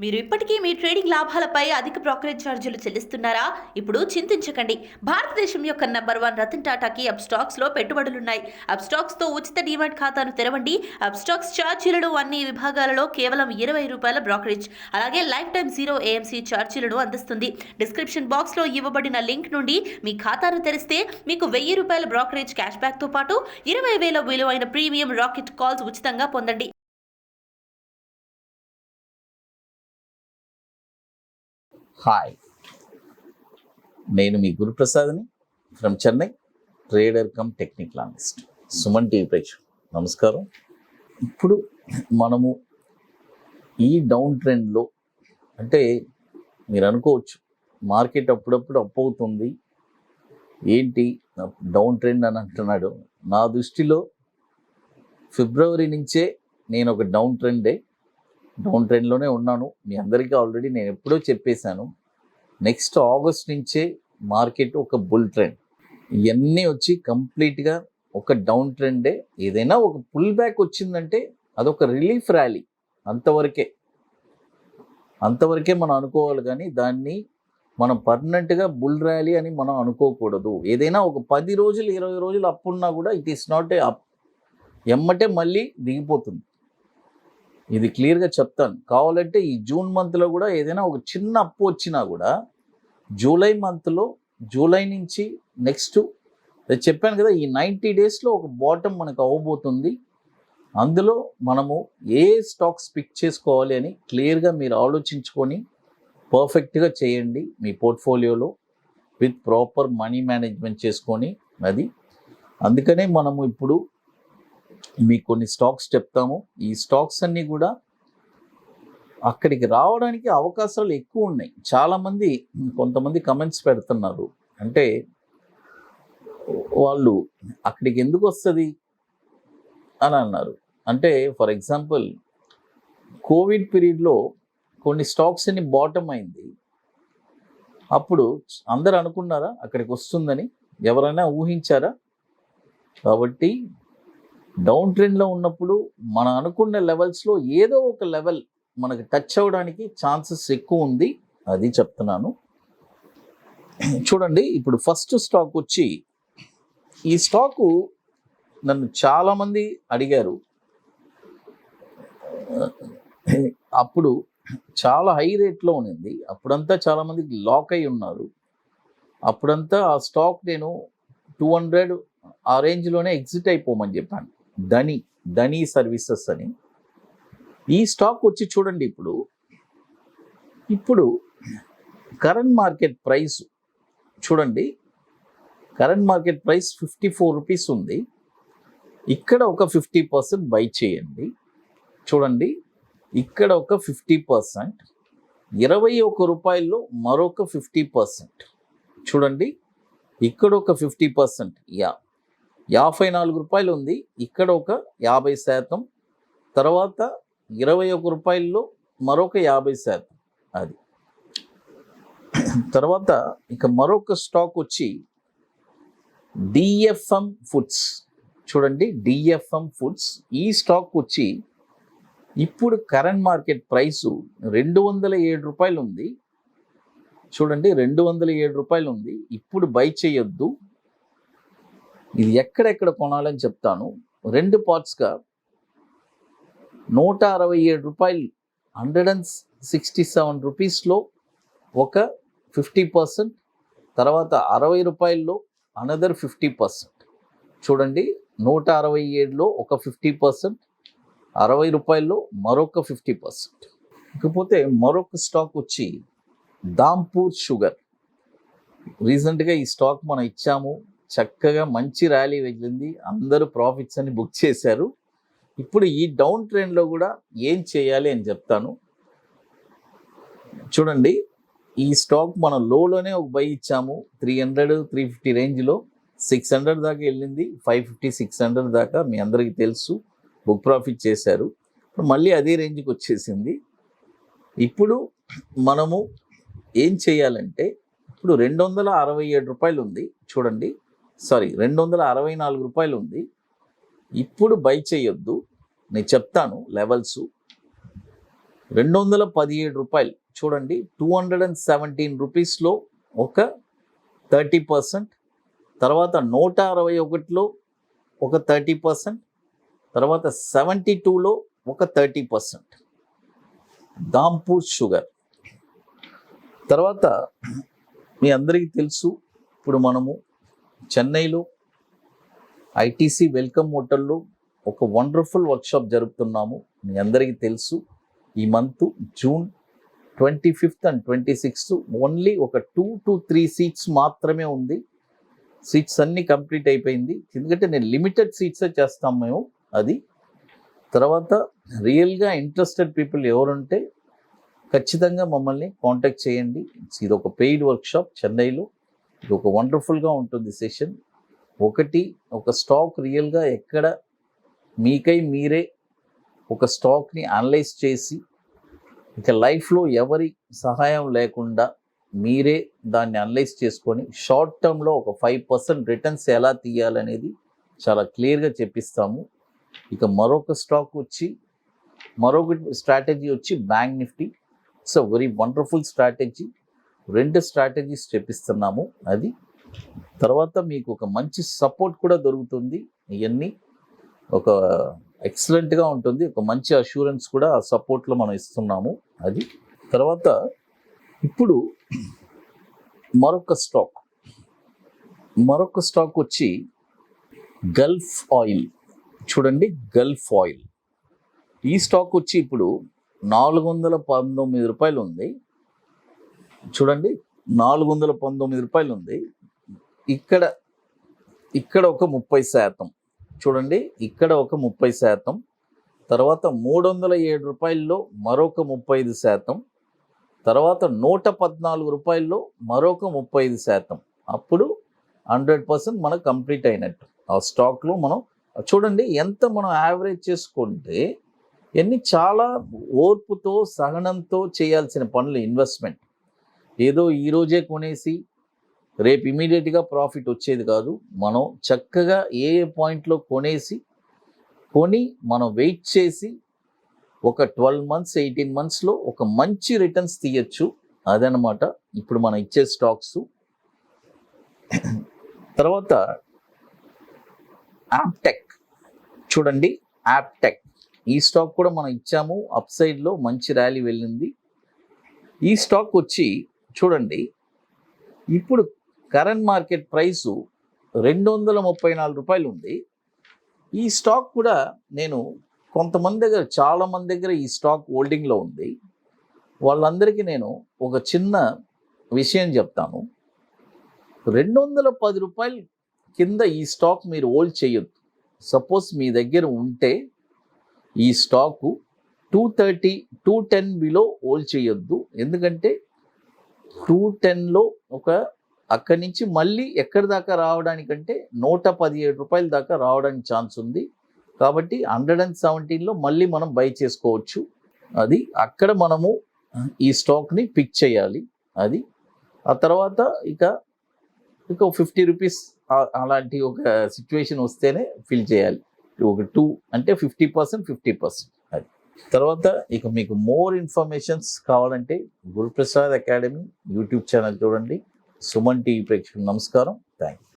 మీరు ఇప్పటికీ మీ ట్రేడింగ్ లాభాలపై అధిక బ్రోకరేజ్ ఛార్జీలు చెల్లిస్తున్నారా? ఇప్పుడు చింతించకండి. భారతదేశం యొక్క నంబర్ 1 రతన్ టాటాకి అప్స్టాక్స్ లో పెట్టుబడులున్నాయి. అప్స్టాక్స్ తో ఉచిత డీమాట్ ఖాతాను తెరవండి. అప్స్టాక్స్ ఛార్జీలను అన్ని విభాగాలలో కేవలం ₹20 బ్రోకరేజ్, అలాగే లైఫ్ టైం 0 AMC ఛార్జీలను అందిస్తుంది. డిస్క్రిప్షన్ బాక్స్ లో ఇవ్వబడిన లింక్ నుండి మీ ఖాతాను తెరిస్తే మీకు ₹1000 బ్రోకరేజ్ క్యాష్ బ్యాక్ తో పాటు 20,000 విలువైన ప్రీమియం రాకెట్ కాల్స్ ఉచితంగా పొందండి. హాయ్, నేను మీ గురుప్రసాద్ని from Chennai, trader cum technical analyst. Suman TV ప్రేక్షకులు నమస్కారం. ఇప్పుడు మనము ఈ డౌన్ ట్రెండ్లో, అంటే మీరు అనుకోవచ్చు మార్కెట్ అప్పుడప్పుడు అప్ అవుతుంది, ఏంటి డౌన్ ట్రెండ్ అని అంటున్నాడు. నా దృష్టిలో ఫిబ్రవరి నుంచే నేను ఒక డౌన్ ట్రెండ్లోనే ఉన్నాను. మీ అందరికీ ఆల్రెడీ నేను ఎప్పుడో చెప్పేశాను. నెక్స్ట్ ఆగస్ట్ నుంచే మార్కెట్ ఒక బుల్ ట్రెండ్, ఇవన్నీ వచ్చి కంప్లీట్గా ఒక డౌన్ ట్రెండే. ఏదైనా ఒక పుల్ బ్యాక్ వచ్చిందంటే అదొక రిలీఫ్ ర్యాలీ, అంతవరకే మనం అనుకోవాలి. కానీ దాన్ని మనం పర్మనెంట్గా బుల్ ర్యాలీ అని మనం అనుకోకూడదు. ఏదైనా ఒక 10 రోజులు 20 రోజులు అప్ ఉన్నా కూడా it is not a up, ఎమ్మటే మళ్ళీ దిగిపోతుంది. ఇది క్లియర్గా చెప్తాను. కావాలంటే ఈ జూన్ మంత్లో కూడా ఏదైనా ఒక చిన్న అప్పు వచ్చినా కూడా జూలై నుంచి నెక్స్ట్ చెప్పాను కదా, ఈ 90 డేస్లో ఒక బాటమ్ మనకు అవ్వబోతుంది. అందులో మనము ఏ స్టాక్స్ పిక్ చేసుకోవాలి అని క్లియర్గా మీరు ఆలోచించుకొని పర్ఫెక్ట్గా చేయండి మీ పోర్ట్ఫోలియోలో, విత్ ప్రాపర్ మనీ మేనేజ్మెంట్ చేసుకొని. అది అందుకనే మనము ఇప్పుడు మీకు కొన్ని స్టాక్స్ చెప్తాము. ఈ స్టాక్స్ అన్నీ కూడా అక్కడికి రావడానికి అవకాశాలు ఎక్కువ ఉన్నాయి. కొంతమంది కమెంట్స్ పెడుతున్నారు, అంటే వాళ్ళు అక్కడికి ఎందుకు వస్తుంది అని అన్నారు. అంటే ఫర్ ఎగ్జాంపుల్ కోవిడ్ పీరియడ్లో కొన్ని స్టాక్స్ అన్ని బాటమ్ అయింది. అప్పుడు అందరు అనుకున్నారా అక్కడికి వస్తుందని? ఎవరైనా ఊహించారా? కాబట్టి డౌన్ ట్రెండ్లో ఉన్నప్పుడు మనం అనుకున్న లెవెల్స్లో ఏదో ఒక లెవెల్ మనకి టచ్ అవ్వడానికి ఛాన్సెస్ ఎక్కువ ఉంది, అది చెప్తున్నాను. చూడండి, ఇప్పుడు ఫస్ట్ స్టాక్ వచ్చి, ఈ స్టాకు నన్ను చాలామంది అడిగారు. అప్పుడు చాలా హై రేట్లో ఉన్నింది, అప్పుడంతా చాలామంది లాక్ అయి ఉన్నారు. అప్పుడంతా ఆ స్టాక్ నేను 200 ఆ రేంజ్లోనే ఎగ్జిట్ అయిపోమని చెప్పాను. ధనీ సర్వీసెస్ అని. ఈ స్టాక్ వచ్చి చూడండి, ఇప్పుడు కరెంట్ మార్కెట్ ప్రైస్ చూడండి, కరెంట్ మార్కెట్ ప్రైస్ ₹54 ఉంది. ఇక్కడ ఒక 50% బై చేయండి. చూడండి, ఇక్కడ ఒక 50%, ₹21 మరొక 50%. చూడండి, ఇక్కడ ఒక 50%, ₹54 ఉంది. ఇక్కడ ఒక 50%, తర్వాత ₹21 మరొక 50%. అది తర్వాత ఇక మరొక స్టాక్ వచ్చి DFM ఫుడ్స్. చూడండి, DFM ఫుడ్స్. ఈ స్టాక్ వచ్చి ఇప్పుడు కరెంట్ మార్కెట్ ప్రైసు ₹207 ఉంది. చూడండి, ₹207 ఉంది. ఇప్పుడు బై చేయొద్దు. ఇది ఎక్కడెక్కడ కొనాలని చెప్తాను. 2 పార్ట్స్గా ₹167, ₹167లో ఒక 50%, తర్వాత ₹60లో అనదర్ 50%. చూడండి, 167లో ఒక 50%, ₹60లో మరొక 50%. ఇకపోతే మరొక స్టాక్ వచ్చి ధాంపూర్ షుగర్. రీసెంట్గా ఈ స్టాక్ మనం ఇచ్చాము, చక్కగా మంచి ర్యాలీ వెళ్ళింది, అందరూ ప్రాఫిట్స్ అని బుక్ చేశారు. ఇప్పుడు ఈ డౌన్ ట్రెండ్లో కూడా ఏం చేయాలి అని చెప్తాను. చూడండి, ఈ స్టాక్ మనం లోలోనే ఒక బై ఇచ్చాము, 300-350 రేంజ్లో, 600 దాకా వెళ్ళింది, 550-600 దాకా మీ అందరికీ తెలుసు, బుక్ ప్రాఫిట్ చేశారు. ఇప్పుడు మళ్ళీ అదే రేంజ్కి వచ్చేసింది. ఇప్పుడు మనము ఏం చేయాలంటే, ఇప్పుడు ₹267 ఉంది. చూడండి, ₹264 ఉంది. ఇప్పుడు బై చేయొద్దు, నేను చెప్తాను లెవెల్స్. రూపాయలు చూడండి, 217 రూపీస్లో ఒక 30%, తర్వాత 161లో ఒక 30%, తర్వాత 72లో ఒక 30%. దాంపూర్ షుగర్. తర్వాత మీ అందరికీ తెలుసు, ఇప్పుడు మనము చెన్నైలో ఐటీసీ వెల్కమ్ హోటల్లో ఒక వండర్ఫుల్ వర్క్షాప్ జరుపుతున్నాము. మీ అందరికీ తెలుసు, ఈ month June 25th and 26th only ఒక 2 to 3 సీట్స్ మాత్రమే ఉంది. సీట్స్ అన్నీ కంప్లీట్ అయిపోయింది, ఎందుకంటే నేను లిమిటెడ్ సీట్సే చేస్తాం మేము. అది తర్వాత రియల్గా ఇంట్రెస్టెడ్ పీపుల్ ఎవరుంటే ఖచ్చితంగా మమ్మల్ని కాంటాక్ట్ చేయండి. ఇది ఒక పెయిడ్ వర్క్షాప్ చెన్నైలో. ఇది ఒక వండర్ఫుల్గా ఉంటుంది సెషన్. ఒక స్టాక్ రియల్గా ఎక్కడ మీకై మీరే ఒక స్టాక్ని అనలైజ్ చేసి, ఇక లైఫ్లో ఎవరి సహాయం లేకుండా మీరే దాన్ని అనలైజ్ చేసుకొని షార్ట్ టర్మ్లో ఒక 5% రిటర్న్స్ ఎలా తీయాలనేది చాలా క్లియర్గా చెప్పిస్తాము. ఇక మరొక స్ట్రాటజీ వచ్చి bank nifty. Its a very wonderful strategy. 2 strategies చెప్పిస్తున్నాము. అది తర్వాత మీకు ఒక మంచి సపోర్ట్ కూడా దొరుకుతుంది. ఇవన్నీ ఒక ఎక్సలెంట్గా ఉంటుంది. ఒక మంచి అష్యూరెన్స్ కూడా ఆ సపోర్ట్లో మనం ఇస్తున్నాము. అది తర్వాత ఇప్పుడు మరొక స్టాక్ వచ్చి గల్ఫ్ ఆయిల్. చూడండి, గల్ఫ్ ఆయిల్ ఈ స్టాక్ వచ్చి ఇప్పుడు 419 రూపాయలు ఉంది. చూడండి, 419 రూపాయలు ఉంది. ఇక్కడ ఒక 30%. చూడండి, ఇక్కడ ఒక 30%, తర్వాత 307 రూపాయల్లో మరొక 35%, తర్వాత 114 రూపాయల్లో మరొక 35%. అప్పుడు 100% మనకు కంప్లీట్ అయినట్టు. ఆ స్టాక్లో మనం చూడండి ఎంత మనం యావరేజ్ చేసుకుంటే ఇవన్నీ చాలా ఓర్పుతో సహనంతో చేయాల్సిన పనులు. ఇన్వెస్ట్మెంట్ ఏదో ఈరోజే కొనేసి రేపు ఇమీడియట్గా ప్రాఫిట్ వచ్చేది కాదు. మనం చక్కగా ఏ పాయింట్లో కొని మనం వెయిట్ చేసి ఒక 12 months 18 monthsలో ఒక మంచి రిటర్న్స్ తీయచ్చు. అదనమాట ఇప్పుడు మనం ఇచ్చే స్టాక్స్. తర్వాత యాప్టెక్. చూడండి, యాప్టెక్ ఈ స్టాక్ కూడా మనం ఇచ్చాము. అప్ సైడ్లో మంచి ర్యాలీ వెళ్ళింది. ఈ స్టాక్ వచ్చి చూడండి, ఇప్పుడు కరెంట్ మార్కెట్ ప్రైసు 234 రూపాయలు ఉంది. ఈ స్టాక్ కూడా నేను చాలా మంది దగ్గర ఈ స్టాక్ హోల్డింగ్లో ఉంది. వాళ్ళందరికీ నేను ఒక చిన్న విషయం చెప్తాను. 210 రూపాయలు కింద ఈ స్టాక్ మీరు హోల్డ్ చేయొద్దు. సపోజ్ మీ దగ్గర ఉంటే ఈ స్టాకు 230 210 బిలో హోల్డ్ చేయొద్దు. ఎందుకంటే 210లో అక్కడి నుంచి మళ్ళీ ఎక్కడి దాకా రావడానికంటే 117 రూపాయల దాకా రావడానికి ఛాన్స్ ఉంది. కాబట్టి 117లో మళ్ళీ మనం బై చేసుకోవచ్చు. అది అక్కడ మనము ఈ స్టాక్ని పిక్ చేయాలి. అది ఆ తర్వాత ఇక 50 రూపీస్ అలాంటి ఒక సిచ్యువేషన్ వస్తేనే ఫిల్ చేయాలి. ఒక 2 అంటే 50%. అది తర్వాత ఇక మీకు మోర్ ఇన్ఫర్మేషన్స్ కావాలంటే గురుప్రసాద్ అకాడమీ యూట్యూబ్ ఛానల్ చూడండి. సుమన్ టీవీ ప్రేక్షకులకు నమస్కారం. Thank you.